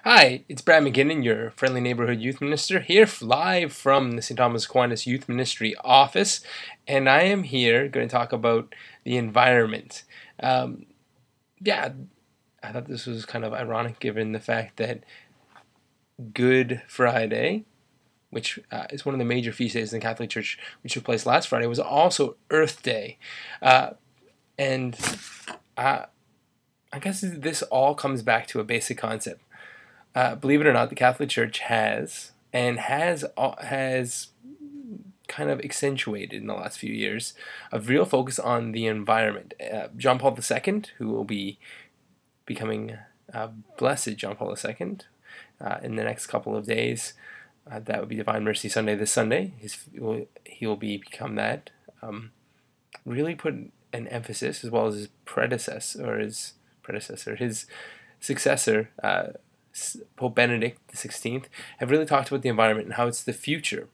Hi, it's Brad McGinnon, your friendly neighborhood youth minister, here live from the St. Thomas Aquinas Youth Ministry office, and I am here going to talk about the environment. Um, yeah, I thought this was kind of ironic given the fact that Good Friday, which is one of the major feast days in the Catholic Church, which took place last Friday, was also Earth Day. And I guess this all comes back to a basic concept. Believe it or not, the Catholic Church has kind of accentuated in the last few years a real focus on the environment. John Paul II, who will be becoming Blessed John Paul II in the next couple of days, that would be Divine Mercy Sunday this Sunday. He will become that. Really put an emphasis, as well as his successor. Pope Benedict XVI, have really talked about the environment and how it's the future.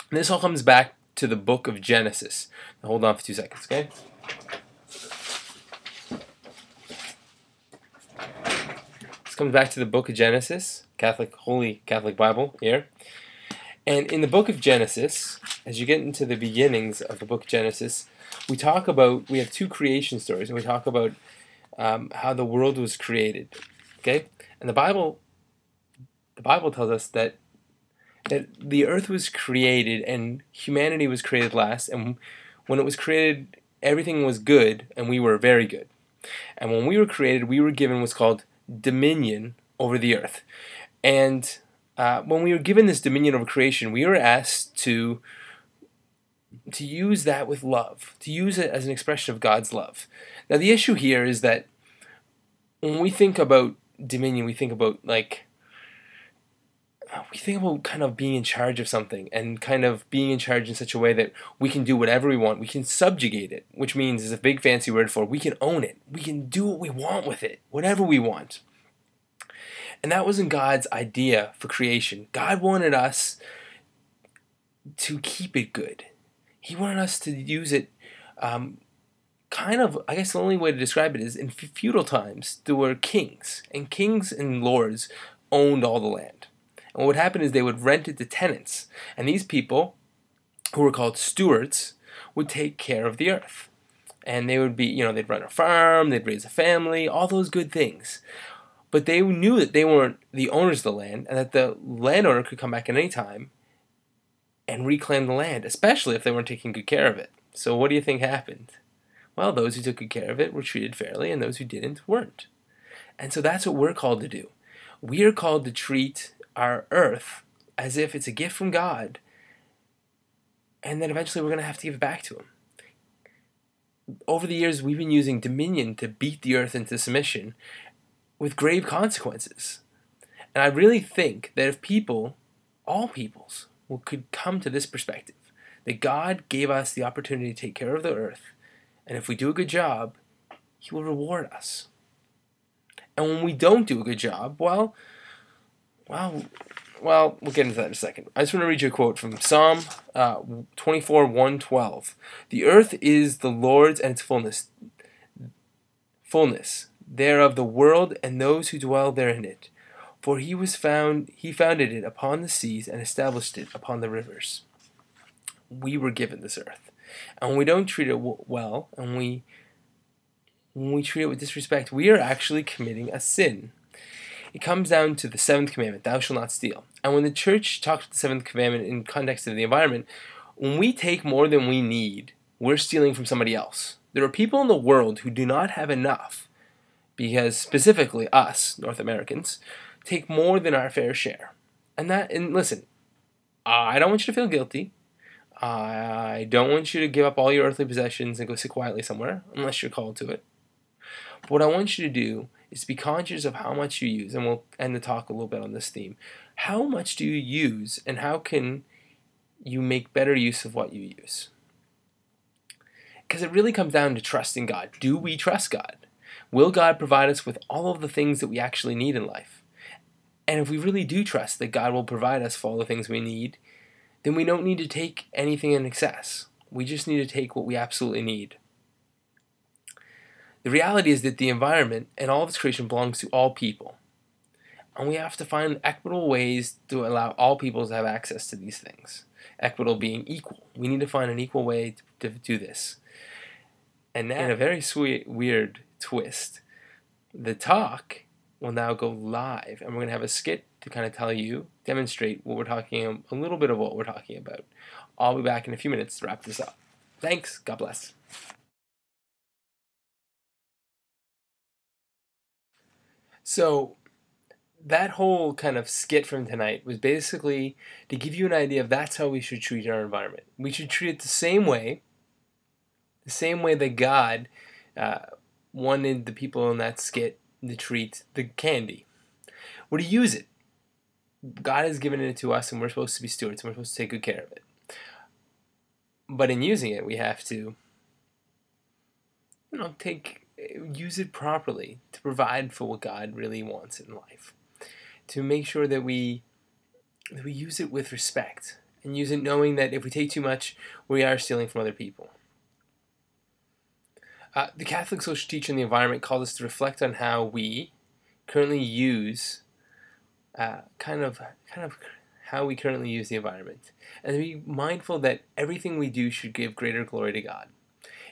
And this all comes back to the book of Genesis. Now hold on for 2 seconds, okay? This comes back to the book of Genesis, Holy Catholic Bible here. And in the book of Genesis, as you get into the beginnings of the book of Genesis, we have two creation stories, and we talk about how the world was created. Okay? And the Bible tells us that the earth was created and humanity was created last, and when it was created, everything was good and we were very good. And when we were created, we were given what's called dominion over the earth. And when we were given this dominion over creation, we were asked to use that with love, to use it as an expression of God's love. Now the issue here is that when we think about dominion, we think about kind of being in charge of something, and kind of being in charge in such a way that we can do whatever we want. We can subjugate it, which means is a big fancy word for we can own it. We can do what we want with it, whatever we want. And that wasn't God's idea for creation. God wanted us to keep it good. He wanted us to use it I guess the only way to describe it is in feudal times, there were kings, and kings and lords owned all the land. And what would happen is they would rent it to tenants, and these people, who were called stewards, would take care of the earth. And they would they'd run a farm, they'd raise a family, all those good things. But they knew that they weren't the owners of the land, and that the landowner could come back at any time and reclaim the land, especially if they weren't taking good care of it. So what do you think happened? Well, those who took good care of it were treated fairly, and those who didn't weren't. And so that's what we're called to do. We are called to treat our earth as if it's a gift from God, and then eventually we're going to have to give it back to Him. Over the years, we've been using dominion to beat the earth into submission with grave consequences. And I really think that if all peoples, could come to this perspective, that God gave us the opportunity to take care of the earth, and if we do a good job, He will reward us. And when we don't do a good job, well, we'll get into that in a second. I just want to read you a quote from Psalm 24, 112. The earth is the Lord's and its fullness thereof, the world and those who dwell therein it. For he founded it upon the seas and established it upon the rivers. We were given this earth. And when we don't treat it well, and when we treat it with disrespect, we are actually committing a sin. It comes down to the seventh commandment, thou shalt not steal. And when the church talks about the seventh commandment in context of the environment, when we take more than we need, we're stealing from somebody else. There are people in the world who do not have enough, because specifically us, North Americans, take more than our fair share. And listen, I don't want you to feel guilty. I don't want you to give up all your earthly possessions and go sit quietly somewhere, unless you're called to it. But what I want you to do is be conscious of how much you use, and we'll end the talk a little bit on this theme. How much do you use, and how can you make better use of what you use? Because it really comes down to trusting God. Do we trust God? Will God provide us with all of the things that we actually need in life? And if we really do trust that God will provide us for all the things we need, then we don't need to take anything in excess. We just need to take what we absolutely need. The reality is that the environment and all of its creation belongs to all people. And we have to find equitable ways to allow all people to have access to these things. Equitable being equal. We need to find an equal way to do this. And now, in a very sweet, weird twist, the talk will now go live, and we're going to have a skit to kind of demonstrate what we're talking, a little bit of what we're talking about. I'll be back in a few minutes to wrap this up. Thanks. God bless. So, that whole kind of skit from tonight was basically to give you an idea of that's how we should treat our environment. We should treat it the same way that God wanted the people in that skit to treat the candy. We're to use it. God has given it to us, and we're supposed to be stewards, and we're supposed to take good care of it. But in using it, we have to, use it properly to provide for what God really wants in life. To make sure that we use it with respect, and use it knowing that if we take too much, we are stealing from other people. The Catholic social teacher in the environment calls us to reflect on how we currently use how we currently use the environment, and to be mindful that everything we do should give greater glory to God,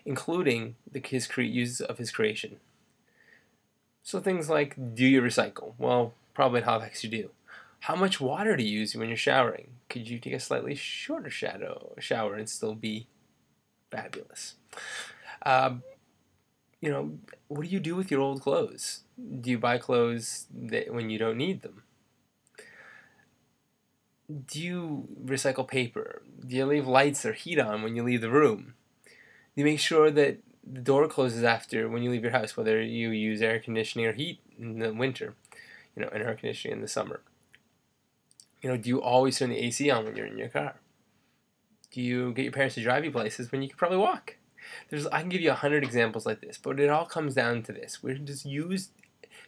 including his use of his creation. So things like, do you recycle? Well, probably not how fast you do. How much water to use when you're showering? Could you take a slightly shorter shower and still be fabulous? What do you do with your old clothes? Do you buy clothes when you don't need them? Do you recycle paper? Do you leave lights or heat on when you leave the room? Do you make sure that the door closes after when you leave your house, whether you use air conditioning or heat in the winter, and air conditioning in the summer? Do you always turn the AC on when you're in your car? Do you get your parents to drive you places when you could probably walk? I can give you 100 examples like this, but it all comes down to this. We're just used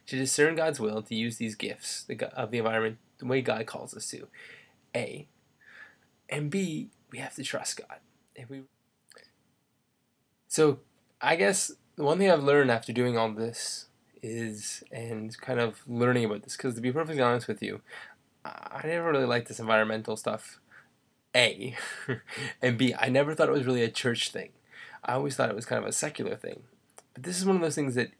to discern God's will, to use these gifts of the environment the way God calls us to. A. And B, we have to trust God. So I guess the one thing I've learned after doing all this and kind of learning about this, because to be perfectly honest with you, I never really liked this environmental stuff, A. And B, I never thought it was really a church thing. I always thought it was kind of a secular thing. But this is one of those things that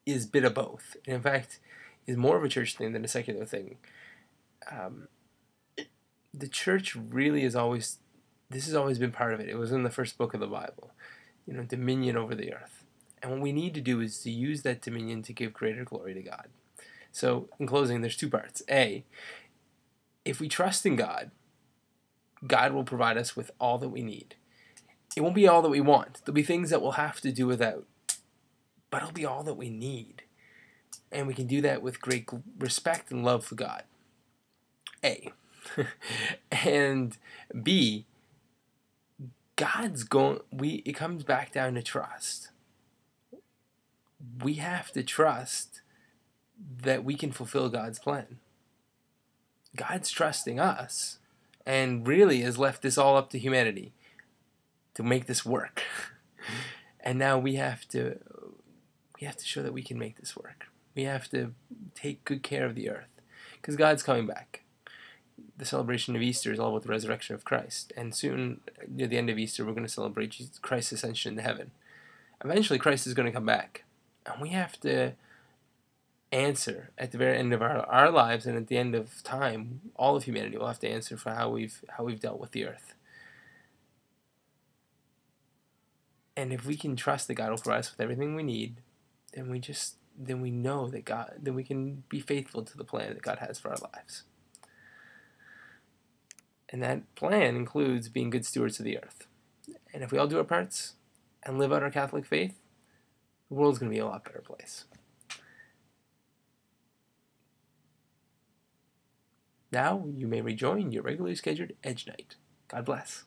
is a bit of both. And in fact, is more of a church thing than a secular thing. The church really this has always been part of it. It was in the first book of the Bible. Dominion over the earth. And what we need to do is to use that dominion to give greater glory to God. So, in closing, there's two parts. A, if we trust in God, God will provide us with all that we need. It won't be all that we want. There'll be things that we'll have to do without. But it'll be all that we need. And we can do that with great respect and love for God. A. And B, it comes back down to trust. We have to trust that we can fulfill God's plan. God's trusting us, and really has left this all up to humanity to make this work. And now we have to show that we can make this work. We have to take good care of the earth, because God's coming back. The celebration of Easter is all about the resurrection of Christ, and soon, near the end of Easter, we're going to celebrate Christ's ascension into heaven. Eventually, Christ is going to come back, and we have to answer at the very end of our lives, and at the end of time, all of humanity will have to answer for how we've dealt with the earth. And if we can trust that God will provide us with everything we need, then we know that we can be faithful to the plan that God has for our lives. And that plan includes being good stewards of the earth. And if we all do our parts and live out our Catholic faith, the world's going to be a lot better place. Now you may rejoin your regularly scheduled Edge Night. God bless.